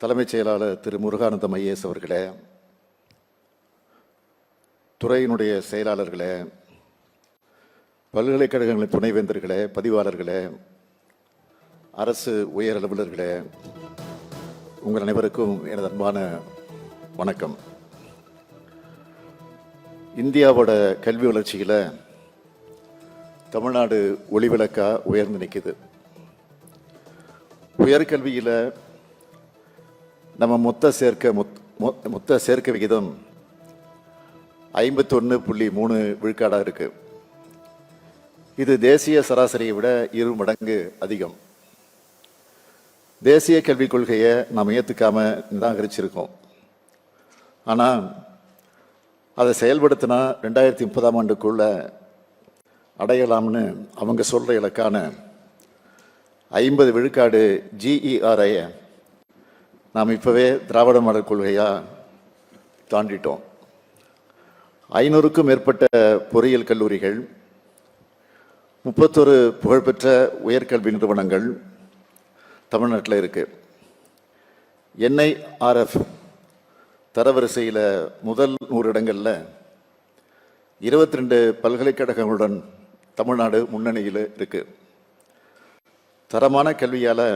தலைமைச் செயலாளர் திரு முருகானந்தம் ஐஏஎஸ் அவர்களே, துறையினுடைய செயலாளர்களே, பல்கலைக்கழகங்களின் துணைவேந்தர்களே, பதிவாளர்களே, அரசு உயர் அலுவலர்களே, உங்கள் அனைவருக்கும் எனது அன்பான வணக்கம். இந்தியாவோட கல்வி வளர்ச்சியில் தமிழ்நாடு ஒளிவிளக்கா உயர்ந்து நிற்குது. உயர்கல்வியில் நம்ம மொத்த சேர்க்கை விகிதம் 51.3 விழுக்காடாக இருக்கு. இது தேசிய சராசரியை விட 2 மடங்கு அதிகம். தேசிய கல்விக் கொள்கையை நாம் ஏற்றுக்காம நிராகரிச்சிருக்கோம். ஆனால் அதை செயல்படுத்தினா 2030ஆம் ஆண்டுக்குள்ள அடையலாம்னு அவங்க சொல்ற இலக்கான 50 விழுக்காடு GERஐ நாம் இப்போவே திராவிட மாடல் கொள்கையாக தாண்டிட்டோம். 500க்கும் மேற்பட்ட பொறியியல் கல்லூரிகள், 31 புகழ்பெற்ற உயர்கல்வி நிறுவனங்கள் தமிழ்நாட்டில் இருக்கு. NIRF தரவரிசையில் முதல் 100 இடங்களில் 22 பல்கலைக்கழகங்களுடன் தமிழ்நாடு முன்னணியில் இருக்கு. தரமான கல்வியால்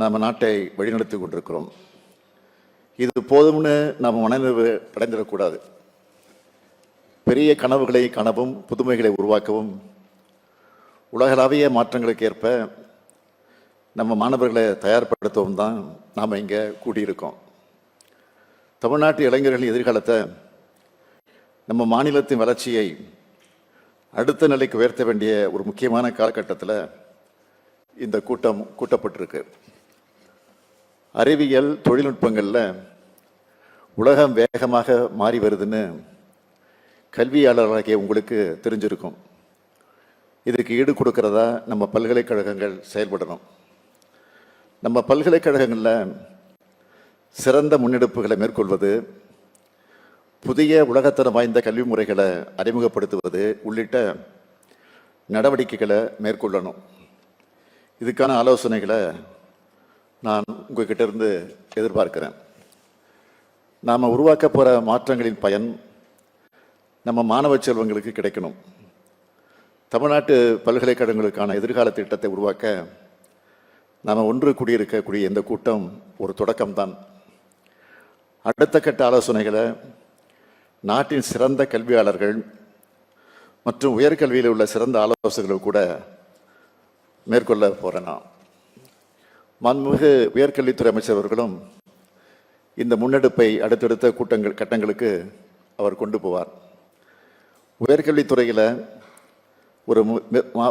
நாம் நாட்டை வழிநடத்தி கொண்டிருக்கிறோம். இது போதும்னு நாம் மனநிறைவு அடைந்திடக்கூடாது. பெரிய கனவுகளை காணவும், புதுமைகளை உருவாக்கவும், உலகளாவிய மாற்றங்களுக்கு ஏற்ப நம்ம மாணவர்களை தயார்படுத்தவும் தான் நாம் இங்கே கூடியிருக்கோம். தமிழ்நாட்டு இளைஞர்களின் எதிர்காலத்தை, நம்ம மாநிலத்தின் வளர்ச்சியை அடுத்த நிலைக்கு உயர்த்த வேண்டிய ஒரு முக்கியமான காலகட்டத்தில் இந்த கூட்டம் கூட்டப்பட்டிருக்கு. அறிவியல் தொழில்நுட்பங்களில் உலகம் வேகமாக மாறி வருதுன்னு கல்வியாளர்களாகிய உங்களுக்கு தெரிஞ்சிருக்கும். இதுக்கு ஈடு கொடுக்கிறதா நம்ம பல்கலைக்கழகங்கள் செயல்படணும். நம்ம பல்கலைக்கழகங்களில் சிறந்த முன்னெடுப்புகளை மேற்கொள்வது, புதிய உலகத்தரம் வாய்ந்த கல்வி முறைகளை அறிமுகப்படுத்துவது உள்ளிட்ட நடவடிக்கைகளை மேற்கொள்ளணும். இதுக்கான ஆலோசனைகளை நான் உங்ககிட்ட இருந்து எதிர்பார்க்கிறேன். நாம் உருவாக்க போகிற மாற்றங்களின் பயன் நம்ம மாணவ செல்வங்களுக்கு கிடைக்கணும். தமிழ்நாட்டு பல்கலைக்கழகங்களுக்கான எதிர்கால திட்டத்தை உருவாக்க நாம் ஒன்று கூடியிருக்கக்கூடிய இந்த கூட்டம் ஒரு தொடக்கம்தான். அடுத்த கட்ட ஆலோசனைகளை நாட்டின் சிறந்த கல்வியாளர்கள் மற்றும் உயர்கல்வியில் உள்ள சிறந்த ஆலோசகர்கள் கூட மேற்கொள்ள போகிறேன். மாண்புமிகு உயர்கல்வித்துறை அமைச்சர் அவர்களும் இந்த முன்னெடுப்பை அடுத்தடுத்த கட்டங்களுக்கு அவர் கொண்டு போவார். உயர்கல்வித்துறையில்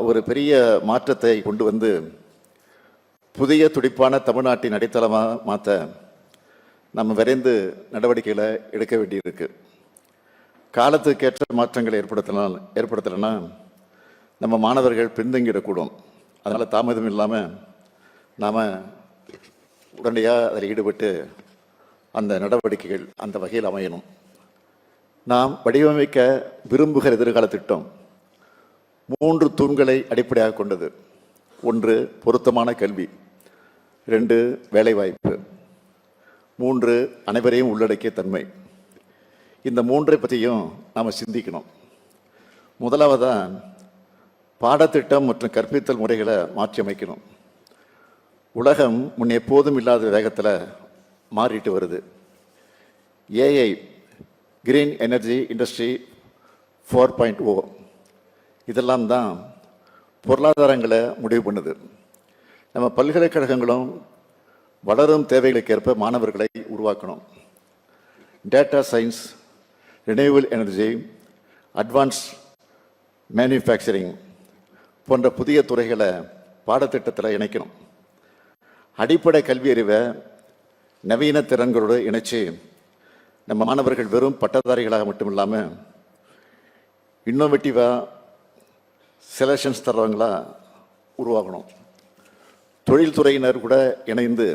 ஒரு பெரிய மாற்றத்தை கொண்டு வந்து புதிய துடிப்பான தமிழ்நாட்டின் அடித்தளமாக மாற்ற நம்ம விரைந்து நடவடிக்கைகளை எடுக்க வேண்டியிருக்கு. காலத்துக்கேற்ற மாற்றங்களை ஏற்படுத்தலைன்னா நம்ம மாணவர்கள் பின்தங்கிடக்கூடும். அதனால் தாமதம் இல்லாமல் நாம் உடனடியாக அதில் ஈடுபட்டு அந்த நடவடிக்கைகள் அந்த வகையில் அமையணும். நாம் வடிவமைக்க விரும்புகிற எதிர்கால திட்டம் 3 தூண்களை அடிப்படையாக கொண்டது. 1, பொருத்தமான கல்வி. 2, வேலைவாய்ப்பு. 3, அனைவரையும் உள்ளடக்கிய தன்மை. இந்த 3ஐ பற்றியும் நாம் சிந்திக்கணும். முதலாவதாக பாடத்திட்டம் மற்றும் கற்பித்தல் முறைகளை மாற்றி அமைக்கணும். உலகம் முன் எப்போதும் இல்லாத வேகத்தில் மாறிட்டு வருது. AI கிரீன் எனர்ஜி இண்டஸ்ட்ரி 4.0 இதெல்லாம் தான் பொருளாதாரங்களை முடிவு பண்ணுது. நம்ம பல்கலைக்கழகங்களும் வளரும் தேவைகளுக்கு ஏற்ப மாணவர்களை உருவாக்கணும். Data science, renewal energy, advance manufacturing போன்ற புதிய துறைகளை பாடத்திட்டத்தில் இணைக்கணும். அடிப்படை கல்வி அறிவை நவீன திறன்களோடு இணைச்சு நம்ம மாணவர்கள் வெறும் பட்டதாரிகளாக மட்டும் இல்லாமல் இன்னோவேட்டிவாக செலக்ஷன்ஸ் தர்றவங்களா உருவாகணும். தொழில்துறையினர் கூட இணைந்து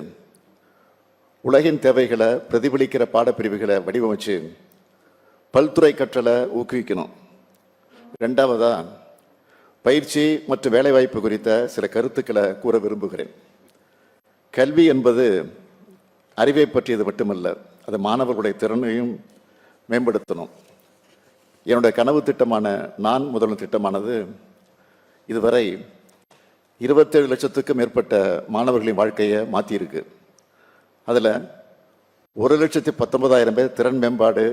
உலகின் தேவைகளை பிரதிபலிக்கிற பாடப்பிரிவுகளை வடிவமைச்சு பல்துறை கற்றலை ஊக்குவிக்கணும். 2, பயிற்சி மற்றும் வேலைவாய்ப்பு குறித்த சில கருத்துக்களை கூற விரும்புகிறேன். கல்வி என்பது அறிவை பற்றியது மட்டுமல்ல, அது மாணவர்களுடைய திறனையும் மேம்படுத்தணும். என்னுடைய கனவு திட்டமான நான் முதல்வன் திட்டமானது இதுவரை 27 லட்சத்துக்கும் மேற்பட்ட மாணவர்களின் வாழ்க்கையை மாற்றியிருக்கு. அதில் 1,19,000 பேர் திறன் மேம்பாடு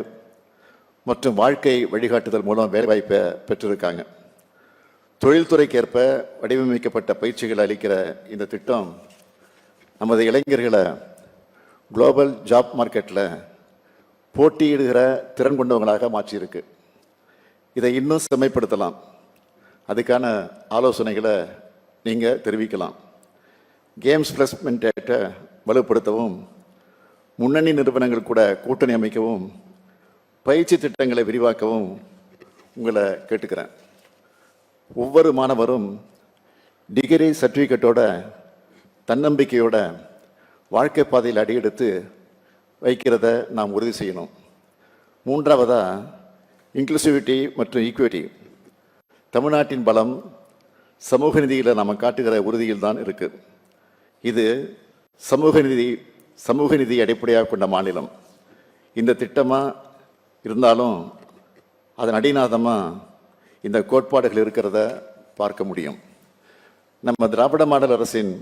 மற்றும் வாழ்க்கை வழிகாட்டுதல் மூலம் வேலைவாய்ப்பை பெற்றிருக்காங்க. தொழில்துறைக்கேற்ப வடிவமைக்கப்பட்ட பயிற்சிகளை அளிக்கிற இந்த திட்டம் நமது இளைஞர்களை குளோபல் ஜாப் மார்க்கெட்டில் போட்டியிடுகிற திறன் கொண்டவங்களாக மாற்றியிருக்கு. இதை இன்னும் செம்மைப்படுத்தலாம். அதுக்கான ஆலோசனைகளை நீங்கள் தெரிவிக்கலாம். கேம்ஸ் பிளேஸ்மெண்ட்டை வலுப்படுத்தவும், முன்னணி நிறுவனங்கள் கூட கூட்டணி அமைக்கவும், பயிற்சி திட்டங்களை விரிவாக்கவும் உங்களை கேட்டுக்கிறேன். ஒவ்வொரு மாணவரும் டிகிரி சர்டிஃபிகேட்டோட தன்னம்பிக்கையோட வாழ்க்கை பாதையில் அடியெடுத்து வைக்கிறத நாம் உறுதி செய்யணும். மூன்றாவதாக இன்க்ளூசிவிட்டி மற்றும் ஈக்குவிட்டி. தமிழ்நாட்டின் பலம் சமூக நிதியில் நாம் காட்டுகிற உறுதியில் தான் இருக்குது. இது சமூக நிதி அடிப்படையாக கொண்ட மாநிலம். இந்த திட்டமாக இருந்தாலும் அதன் அடிநாதமாக இந்த கோட்பாடுகள் இருக்கிறத பார்க்க முடியும். நம்ம திராவிட மாடல் அரசின்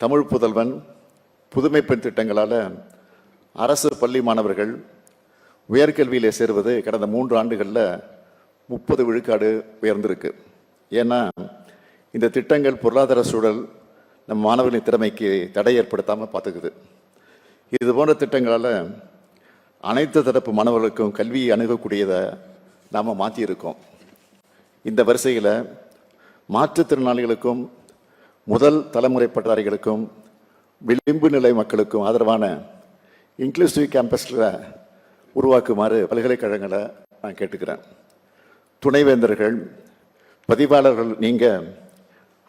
தமிழ் புதல்வன் புதுமை பெண் திட்டங்களால் அரசு பள்ளி மாணவர்கள் உயர்கல்வியில் சேருவது கடந்த 3 ஆண்டுகளில் 30 விழுக்காடு உயர்ந்திருக்கு. ஏன்னா இந்த திட்டங்கள் பொருளாதார சூழல் நம் மாணவர்களின் திறமைக்கு தடை ஏற்படுத்தாமல் பார்த்துக்குது. இது போன்ற திட்டங்களால் அனைத்து தரப்பு மாணவர்களுக்கும் கல்வியை அணுகக்கூடியதை நாம் மாற்றியிருக்கோம். இந்த வரிசையில் மாற்றுத்திறனாளிகளுக்கும் முதல் தலைமுறை பட்டதாரிகளுக்கும் விளிம்பு நிலை மக்களுக்கும் ஆதரவான இன்க்ளூசிவ் கேம்பஸில் உருவாக்குமாறு பல்கலைக்கழகங்களை நான் கேட்டுக்கிறேன். துணைவேந்தர்கள், பதிவாளர்கள் நீங்கள்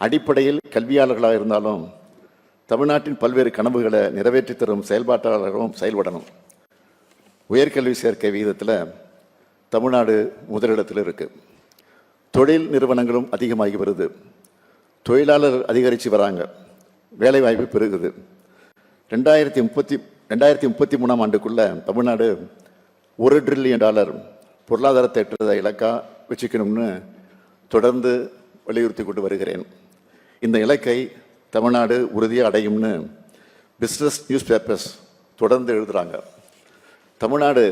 அடிப்படையில் கல்வியாளர்களாக இருந்தாலும் தமிழ்நாட்டின் பல்வேறு கனவுகளை நிறைவேற்றி தரும் செயல்பாட்டாளர்களும் செயல்படணும். உயர்கல்வி சேர்க்கை விகிதத்தில் தமிழ்நாடு முதலிடத்தில் இருக்குது. தொழில் நிறுவனங்களும் அதிகமாகி வருது. தொழிலாளர் அதிகரித்து வராங்க. வேலைவாய்ப்பு பெருகுது. 2033 ஆண்டுக்குள்ள தமிழ்நாடு $1 டிரில்லியன் பொருளாதாரத்தை எட்டுறதை இலக்கா வச்சுக்கணும்னு தொடர்ந்து வலியுறுத்தி கொண்டு வருகிறேன். இந்த இலக்கை தமிழ்நாடு உறுதியாக அடையும்னு பிஸ்னஸ் நியூஸ் பேப்பர்ஸ் தொடர்ந்து எழுதுகிறாங்க. தமிழ்நாடு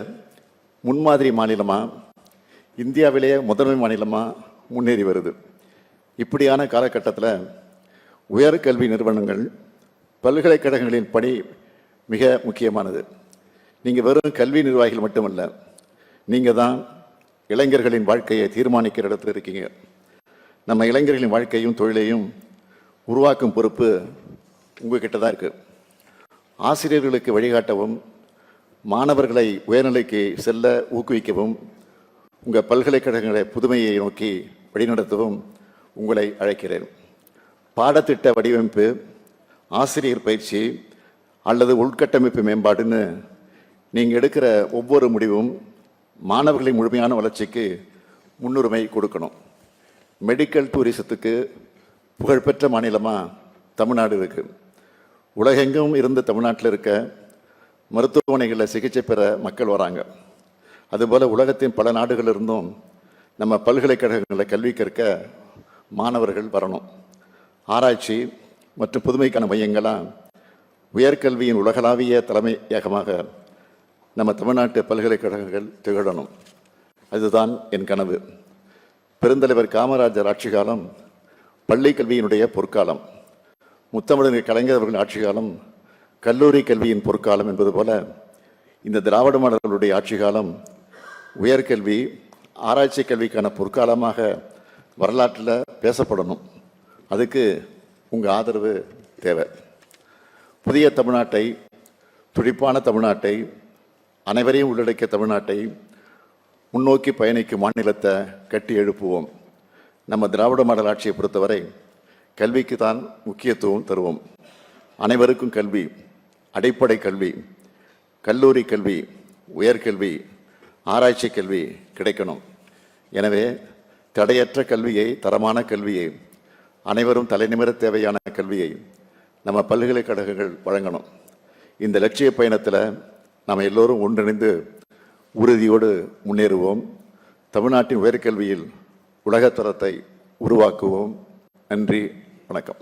முன்மாதிரி மாநிலமாக, இந்தியாவிலேயே முதன்மை மாநிலமாக முன்னேறி வருது. இப்படியான காலகட்டத்தில் உயர்கல்வி நிறுவனங்கள், பல்கலைக்கழகங்களின் பணி மிக முக்கியமானது. நீங்கள் வெறும் கல்வி நிர்வாகிகள் மட்டுமல்ல, நீங்கள் தான் இளைஞர்களின் வாழ்க்கையை தீர்மானிக்கிற இடத்துல இருக்கீங்க. நம்ம இளைஞர்களின் வாழ்க்கையும் தொழிலையும் உருவாக்கும் பொறுப்பு உங்ககிட்ட தான் இருக்குது. ஆசிரியர்களுக்கு வழிகாட்டவும், மாணவர்களை உயர்நிலைக்கு செல்ல ஊக்குவிக்கவும், உங்கள் பல்கலைக்கழகங்களை புதுமையை நோக்கி வழிநடத்தவும் உங்களை அழைக்கிறேன். பாடத்திட்ட வடிவமைப்பு, ஆசிரியர் பயிற்சி அல்லது உள்கட்டமைப்பு மேம்பாடுன்னு நீங்கள் எடுக்கிற ஒவ்வொரு முடிவும் மாணவர்களின் முழுமையான வளர்ச்சிக்கு முன்னுரிமை கொடுக்கணும். மெடிக்கல் டூரிசத்துக்கு புகழ்பெற்ற மாநிலமாக தமிழ்நாடு இருக்குது. உலகெங்கும் இருந்து தமிழ்நாட்டில் இருக்க மருத்துவமனைகளில் சிகிச்சை பெற மக்கள் வராங்க. அதுபோல் உலகத்தின் பல நாடுகளிலிருந்தும் நம்ம பல்கலைக்கழகங்களில் கல்வி கற்க மாணவர்கள் வரணும். ஆராய்ச்சி மற்றும் புதுமைக்கான மையங்களாக உயர்கல்வியின் உலகளாவிய தலைமையகமாக நம்ம தமிழ்நாட்டு பல்கலைக்கழகங்கள் திகழணும். அதுதான் என் கனவு. பெருந்தலைவர் காமராஜர் ஆட்சி காலம் பள்ளி கல்வியினுடைய பொற்காலம், முத்தமிழர் கலைஞர் அவர்களின் ஆட்சி காலம் கல்லூரி கல்வியின் பொற்காலம் என்பது போல இந்த திராவிட மாடல்களுடைய ஆட்சி காலம் உயர்கல்வி, ஆராய்ச்சி கல்விக்கான பொற்காலமாக வரலாற்றில் பேசப்படணும். அதுக்கு உங்கள் ஆதரவு தேவை. புதிய தமிழ்நாட்டை, துடிப்பான தமிழ்நாட்டை, அனைவரையும் உள்ளடக்கிய தமிழ்நாட்டை முன்னோக்கி பயணிக்கும் மாநிலத்தை கட்டி எழுப்புவோம். நம்ம திராவிட மாடல் ஆட்சியை பொறுத்தவரை கல்விக்கு தான் முக்கியத்துவம் தருவோம். அனைவருக்கும் கல்வி, அடிப்படை கல்வி, கல்லூரி கல்வி, உயர்கல்வி, ஆராய்ச்சி கல்வி கிடைக்கணும். எனவே தடையற்ற கல்வியை, தரமான கல்வியை, அனைவரும் தலைநிமிர தேவையான கல்வியை நம்ம பல்கலைக்கழகங்கள் வழங்கணும். இந்த லட்சிய பயணத்தில் நாம் எல்லோரும் ஒன்றிணைந்து உறுதியோடு முன்னேறுவோம். தமிழ்நாட்டின் உயர்கல்வியில் உலகத்தரத்தை உருவாக்குவோம். நன்றி, வணக்கம்.